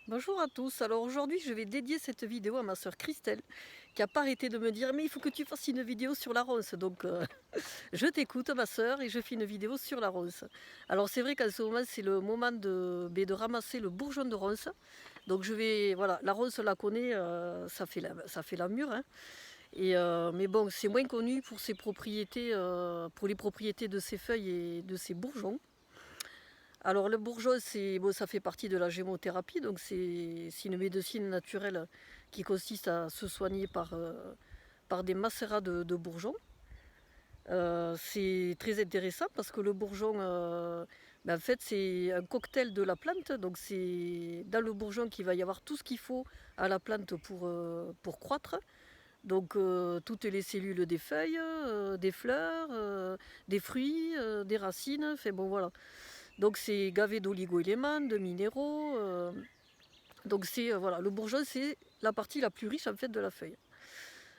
Bonjour à tous, alors aujourd'hui je vais dédier cette vidéo à ma sœur Christelle qui n'a pas arrêté de me dire mais il faut que tu fasses une vidéo sur la ronce donc je t'écoute ma sœur et je fais une vidéo sur la ronce. Alors c'est vrai qu'en ce moment c'est le moment de ramasser le bourgeon de ronce, donc je vais, voilà, la ronce on la connaît, ça fait la mûre, hein. Mais bon c'est moins connu pour ses propriétés, pour les propriétés de ses feuilles et de ses bourgeons. Alors le bourgeon, bon, ça fait partie de la gémothérapie, donc c'est une médecine naturelle qui consiste à se soigner par des macérats de bourgeons. C'est très intéressant parce que le bourgeon, en fait, c'est un cocktail de la plante. Donc c'est dans le bourgeon qu'il va y avoir tout ce qu'il faut à la plante pour croître. Donc toutes les cellules des feuilles, des fleurs, des fruits, des racines, enfin bon voilà. Donc c'est gavé d'oligo-éléments, de minéraux. Donc c'est voilà, le bourgeon c'est la partie la plus riche en fait de la feuille.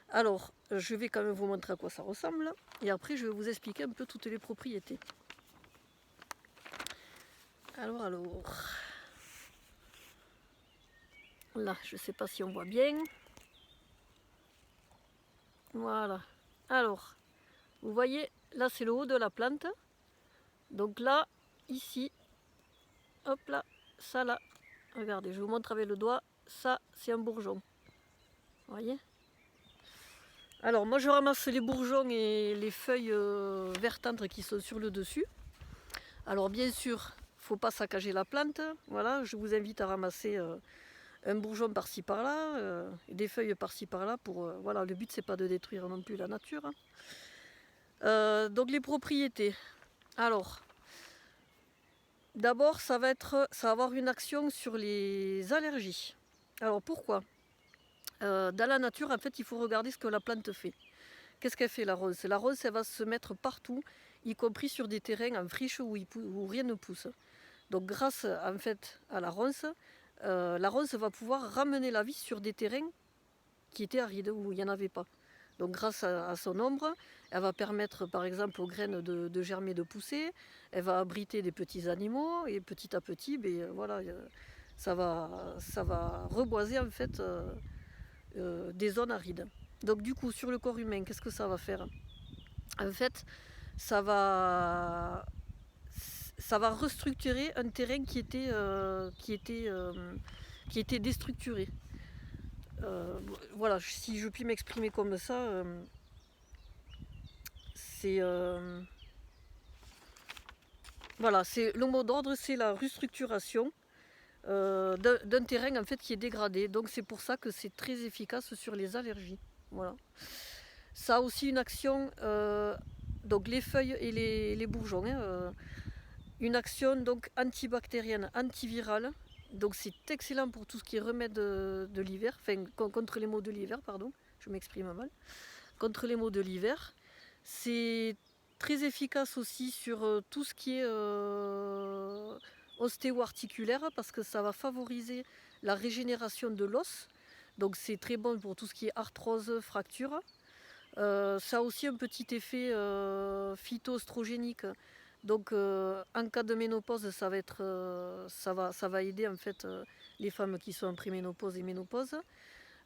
Alors je vais quand même vous montrer à quoi ça ressemble et après je vais vous expliquer un peu toutes les propriétés. Alors, là je sais pas si on voit bien. Voilà. Alors vous voyez là c'est le haut de la plante. Donc là ici, hop là, ça là. Regardez, je vous montre avec le doigt. Ça c'est un bourgeon. Vous voyez? Alors moi je ramasse les bourgeons et les feuilles vert tendre qui sont sur le dessus. Alors bien sûr, il ne faut pas saccager la plante. Voilà, je vous invite à ramasser un bourgeon par-ci par-là, des feuilles par-ci par-là. Voilà, le but c'est pas de détruire non plus la nature, hein. Donc les propriétés. Alors, d'abord ça va avoir une action sur les allergies. Alors pourquoi? Dans la nature, en fait, il faut regarder ce que la plante fait. Qu'est-ce qu'elle fait la rose? La rose, elle va se mettre partout, y compris sur des terrains en friche où rien ne pousse. Donc grâce en fait à la ronce va pouvoir ramener la vie sur des terrains qui étaient arides, où il n'y en avait pas. Donc grâce à son ombre, elle va permettre par exemple aux graines de germer, de pousser, elle va abriter des petits animaux, et petit à petit, voilà, ça va reboiser en fait des zones arides. Donc du coup, sur le corps humain, qu'est-ce que ça va faire? En fait, ça va, ça va restructurer un terrain qui était déstructuré. Voilà, si je puis m'exprimer comme ça, c'est voilà, c'est le mot d'ordre, c'est la restructuration d'un terrain en fait qui est dégradé. Donc c'est pour ça que c'est très efficace sur les allergies. Voilà. Ça a aussi une action, donc les feuilles et les bourgeons, hein, une action donc antibactérienne, antivirale. Donc c'est excellent pour tout ce qui est remède de l'hiver, enfin contre les maux de l'hiver, pardon, je m'exprime mal. Contre les maux de l'hiver. C'est très efficace aussi sur tout ce qui est ostéo-articulaire parce que ça va favoriser la régénération de l'os. Donc c'est très bon pour tout ce qui est arthrose, fracture. Ça a aussi un petit effet phytoestrogénique. Donc en cas de ménopause, ça va aider en fait les femmes qui sont en préménopause et ménopause.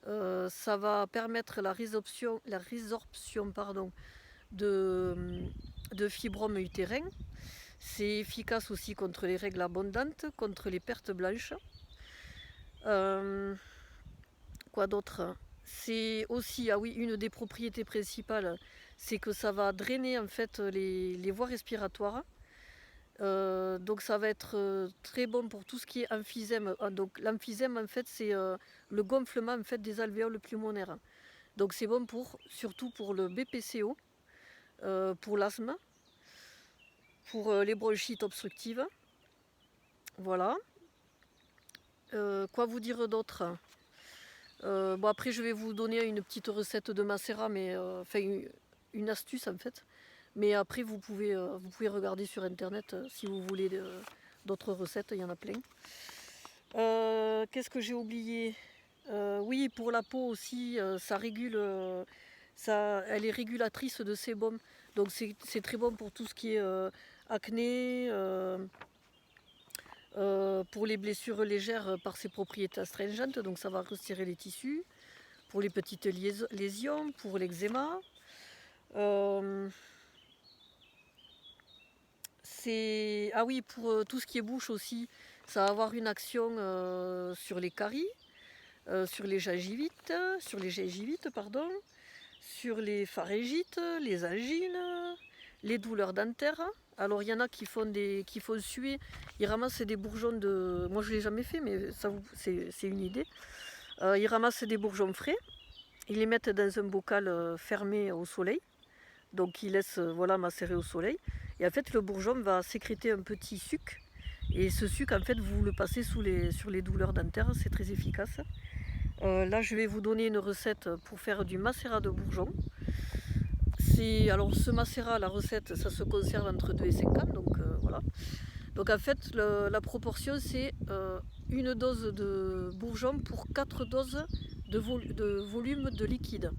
Ça va permettre la résorption pardon, de, de fibromes utérins. C'est efficace aussi contre les règles abondantes, contre les pertes blanches. Euh, Quoi d'autre? C'est aussi, ah oui, une des propriétés principales, c'est que ça va drainer en fait les voies respiratoires. Donc ça va être très bon pour tout ce qui est emphysème. Donc l'emphysème en fait c'est le gonflement en fait des alvéoles pulmonaires. Donc c'est bon surtout pour le BPCO, pour l'asthme, pour les bronchites obstructives. Voilà. Quoi vous dire d'autre? Bon après je vais vous donner une petite recette de macérat, mais enfin une astuce en fait. Mais après vous pouvez regarder sur internet si vous voulez d'autres recettes, il y en a plein. Qu'est-ce que j'ai oublié? Oui, pour la peau aussi, ça régule, elle est régulatrice de sébum. Donc c'est très bon pour tout ce qui est acné, Pour les blessures légères par ses propriétés astringentes, donc ça va retirer les tissus. Pour les petites lésions, pour l'eczéma. Ah oui, pour tout ce qui est bouche aussi, ça va avoir une action sur les caries, sur les gingivites, pardon, sur les pharyngites, les angines, les douleurs dentaires. Alors il y en a qui font suer, ils ramassent des bourgeons de... Moi je ne l'ai jamais fait, mais c'est une idée. Ils ramassent des bourgeons frais, ils les mettent dans un bocal fermé au soleil. Donc ils laissent voilà, macérer au soleil. Et en fait le bourgeon va sécréter un petit suc. Et ce suc en fait vous le passez sur les douleurs dentaires, c'est très efficace. Là je vais vous donner une recette pour faire du macérat de bourgeon. Alors ce macérat, la recette, ça se conserve entre 2 et 5 ans, donc voilà. Donc en fait la proportion c'est une dose de bourgeon pour 4 doses de volume de liquide.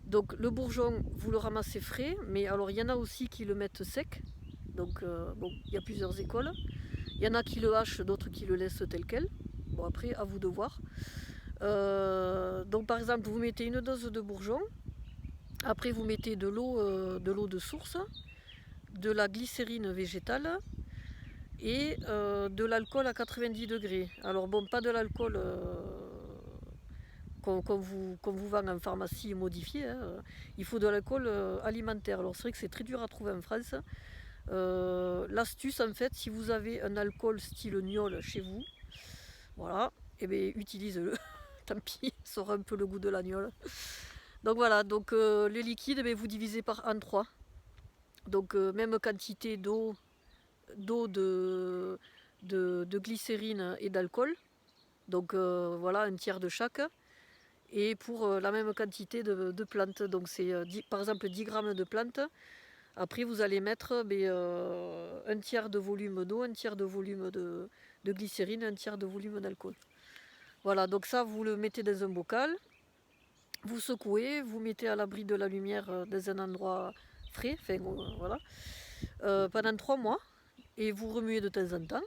Donc le bourgeon, vous le ramassez frais, mais alors il y en a aussi qui le mettent sec. Donc bon, il y a plusieurs écoles. Il y en a qui le hachent, d'autres qui le laissent tel quel. Bon après, à vous de voir. Donc par exemple, vous mettez une dose de bourgeon. Après, vous mettez de l'eau de source, de la glycérine végétale et de l'alcool à 90 degrés. Alors bon, pas de l'alcool qu'on vous vend en pharmacie modifié. Hein. Il faut de l'alcool alimentaire. Alors c'est vrai que c'est très dur à trouver en France. L'astuce en fait, si vous avez un alcool style gnôle chez vous, voilà, et bien utilisez-le. Tant pis, ça aura un peu le goût de l'agnole. Donc voilà, donc le liquide, vous divisez en 3. Donc même quantité d'eau, de glycérine et d'alcool. Donc voilà, un tiers de chaque. Et pour la même quantité de plantes, donc c'est par exemple 10 grammes de plantes. Après vous allez mettre un tiers de volume d'eau, un tiers de volume de glycérine, un tiers de volume d'alcool. Voilà, donc ça vous le mettez dans un bocal, vous secouez, vous mettez à l'abri de la lumière dans un endroit frais, enfin voilà, pendant 3 mois, et vous remuez de temps en temps.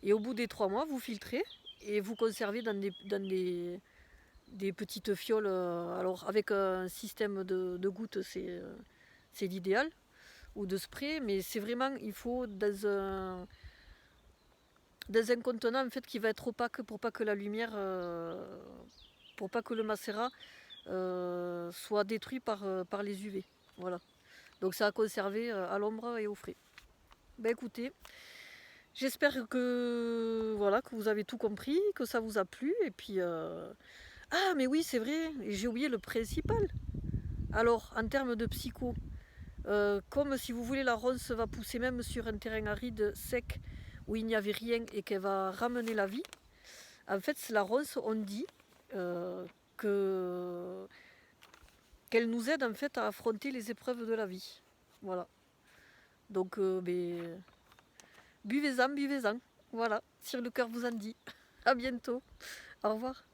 Et au bout des 3 mois, vous filtrez et vous conservez dans des petites fioles. Alors avec un système de gouttes, c'est l'idéal, ou de spray, mais c'est vraiment, il faut dans un contenant en fait qui va être opaque pour pas que la lumière, pour pas que le macérat soit détruit par les UV. Voilà. Donc ça a conservé à l'ombre et au frais. Ben écoutez, j'espère que voilà que vous avez tout compris, que ça vous a plu et puis ah mais oui c'est vrai, j'ai oublié le principal. Alors en termes de psycho, comme si vous voulez la ronce va pousser même sur un terrain aride sec où il n'y avait rien et qu'elle va ramener la vie. En fait la ronce on dit qu'elle nous aide en fait à affronter les épreuves de la vie. Voilà. Donc buvez-en, buvez-en. Voilà, si le cœur vous en dit. À bientôt. Au revoir.